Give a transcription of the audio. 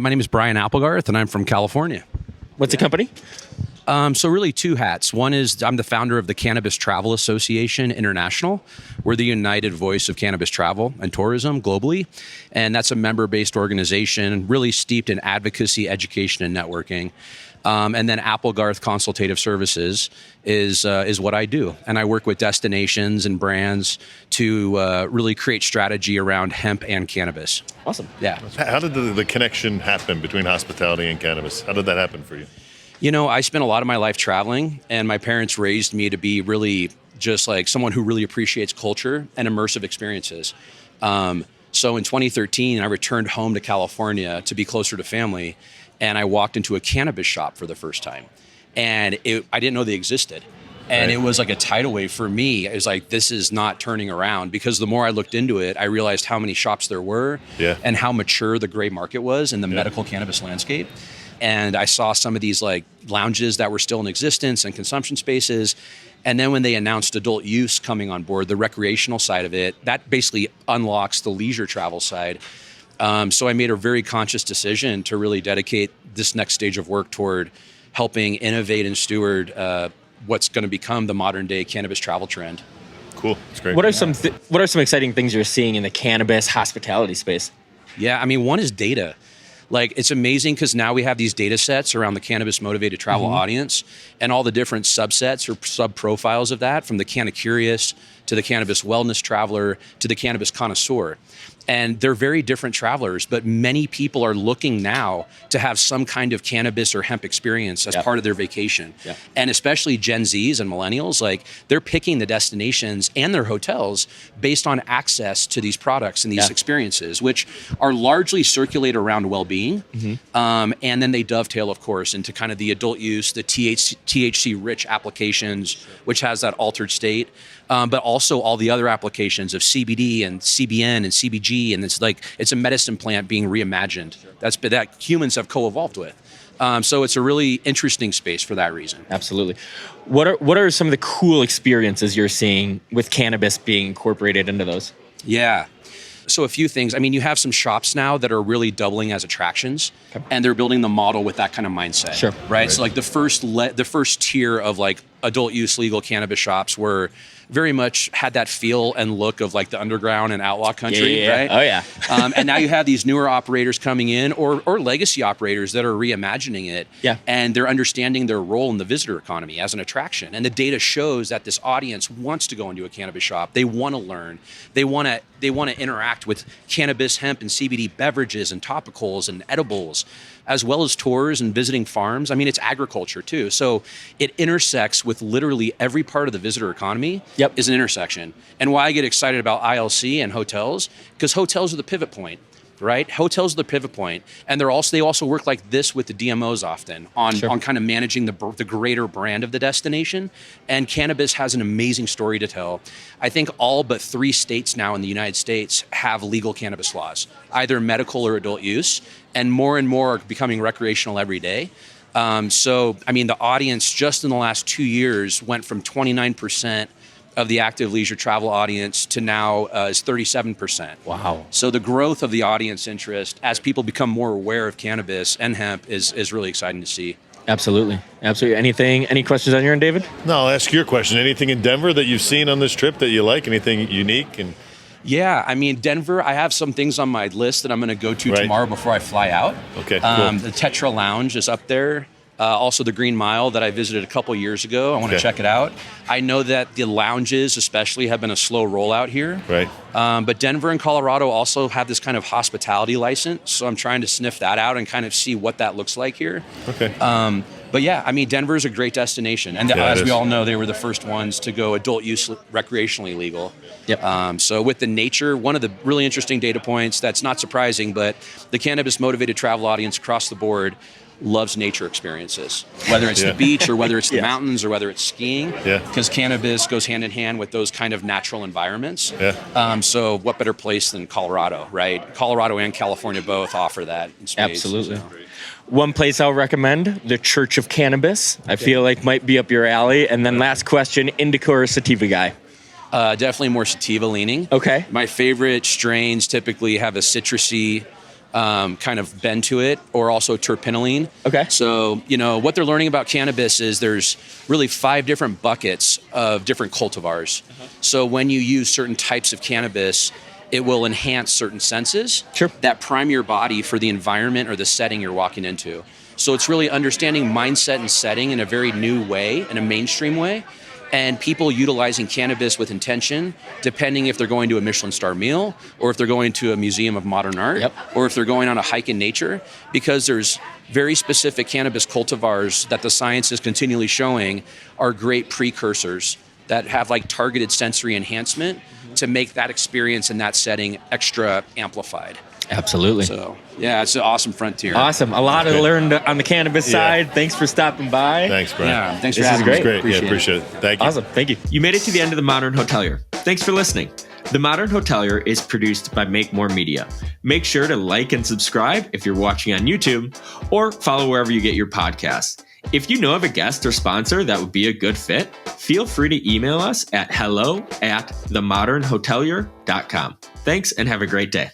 My name is Brian Applegarth, and I'm from California. What's the company? So really two hats. One is I'm the founder of the Cannabis Travel Association International. We're the united voice of cannabis travel and tourism globally. And that's a member-based organization really steeped in advocacy, education, and networking. And then Applegarth Consultative Services is what I do. And I work with destinations and brands to really create strategy around hemp and cannabis. Awesome. Yeah. How did the connection happen between hospitality and cannabis? How did that happen for you? You know, I spent a lot of my life traveling, and my parents raised me to be really just like someone who really appreciates culture and immersive experiences. So in 2013, I returned home to California to be closer to family, and I walked into a cannabis shop for the first time. And I didn't know they existed. And Right. It was like a tidal wave for me. It was like, this is not turning around, because the more I looked into it, I realized how many shops there were and how mature the gray market was in the medical cannabis landscape. And I saw some of these like lounges that were still in existence and consumption spaces. And then when they announced adult use coming on board, the recreational side of it, that basically unlocks the leisure travel side. So I made a very conscious decision to really dedicate this next stage of work toward helping innovate and steward what's going to become the modern day cannabis travel trend. Cool. That's great. What are some exciting things you're seeing in the cannabis hospitality space? Yeah, I mean, one is data. Like, it's amazing because now we have these data sets around the cannabis motivated travel audience and all the different subsets or sub profiles of that, from the canna-curious to the cannabis wellness traveler to the cannabis connoisseur. And they're very different travelers, but many people are looking now to have some kind of cannabis or hemp experience as part of their vacation. And especially Gen Zs and millennials, like, they're picking the destinations and their hotels based on access to these products and these experiences, which are largely circulate around well-being. And then they dovetail, of course, into kind of the adult use, the THC-rich applications, which has that altered state, but also all the other applications of CBD and CBN and CBG, and it's a medicine plant being reimagined. That humans have co-evolved with. So it's a really interesting space for that reason. Absolutely. What are some of the cool experiences you're seeing with cannabis being incorporated into those? Yeah. So a few things. I mean, you have some shops now that are really doubling as attractions, and they're building the model with that kind of mindset. Sure. Right. So like the first tier of like adult use legal cannabis shops were very much had that feel and look of like the underground and outlaw country, right? Oh yeah. And now you have these newer operators coming in, or legacy operators that are reimagining it. Yeah. And they're understanding their role in the visitor economy as an attraction. And the data shows that this audience wants to go into a cannabis shop. They want to learn. They want to interact with cannabis, hemp, and CBD beverages and topicals and edibles, as well as tours and visiting farms. I mean, it's agriculture too. So it intersects with literally every part of the visitor economy. Is an intersection. And why I get excited about ILC and hotels, because hotels are the pivot point, right? Hotels are the pivot point. And they also work like this with the DMOs often on kind of managing the greater brand of the destination. And cannabis has an amazing story to tell. I think all but 3 states now in the United States have legal cannabis laws, either medical or adult use, and more are becoming recreational every day. So, I mean, the audience just in the last 2 years went from 29% of the active leisure travel audience to now is 37%. Wow. So the growth of the audience interest as people become more aware of cannabis and hemp is really exciting to see. Absolutely. Any questions on your end, David? No, I'll ask your question. Anything in Denver that you've seen on this trip that you like? Anything unique? And Yeah, I mean, Denver, I have some things on my list that I'm going to go to tomorrow before I fly out. Okay, cool. The Tetra Lounge is up there. Also the Green Mile that I visited a couple years ago. I want to check it out. I know that the lounges especially have been a slow rollout here. Right. But Denver and Colorado also have this kind of hospitality license. So I'm trying to sniff that out and kind of see what that looks like here. Okay. But yeah, I mean, Denver is a great destination. And as we all know, they were the first ones to go adult use recreationally legal. So with the nature, one of the really interesting data points that's not surprising, but the cannabis motivated travel audience across the board loves nature experiences, whether it's the beach or whether it's the mountains or whether it's skiing, because cannabis goes hand in hand with those kind of natural environments. So what better place than Colorado, right? Colorado and California both offer that in space. Absolutely. So. One place I'll recommend, the Church of Cannabis. I feel like might be up your alley. And then last question, indica or sativa guy? Definitely more sativa leaning. Okay. My favorite strains typically have a citrusy kind of bend to it, or also terpinolene. Okay. So, what they're learning about cannabis is there's really 5 different buckets of different cultivars. So when you use certain types of cannabis, it will enhance certain senses that prime your body for the environment or the setting you're walking into. So it's really understanding mindset and setting in a very new way, in a mainstream way, and people utilizing cannabis with intention, depending if they're going to a Michelin star meal, or if they're going to a museum of modern art, or if they're going on a hike in nature, because there's very specific cannabis cultivars that the science is continually showing are great precursors that have like targeted sensory enhancement to make that experience in that setting extra amplified. Absolutely. So, yeah, it's an awesome frontier. Awesome. A lot to learn on the cannabis side. Thanks for stopping by. Thanks, Brian. Yeah, thanks for This is having me. great. Great. Appreciate it. Thank you. Awesome. Thank you. You made it to the end of The Modern Hotelier. Thanks for listening. The Modern Hotelier is produced by Make More Media. Make sure to like and subscribe if you're watching on YouTube, or follow wherever you get your podcasts. If you know of a guest or sponsor that would be a good fit, feel free to email us at hello@themodernhotelier.com. Thanks and have a great day.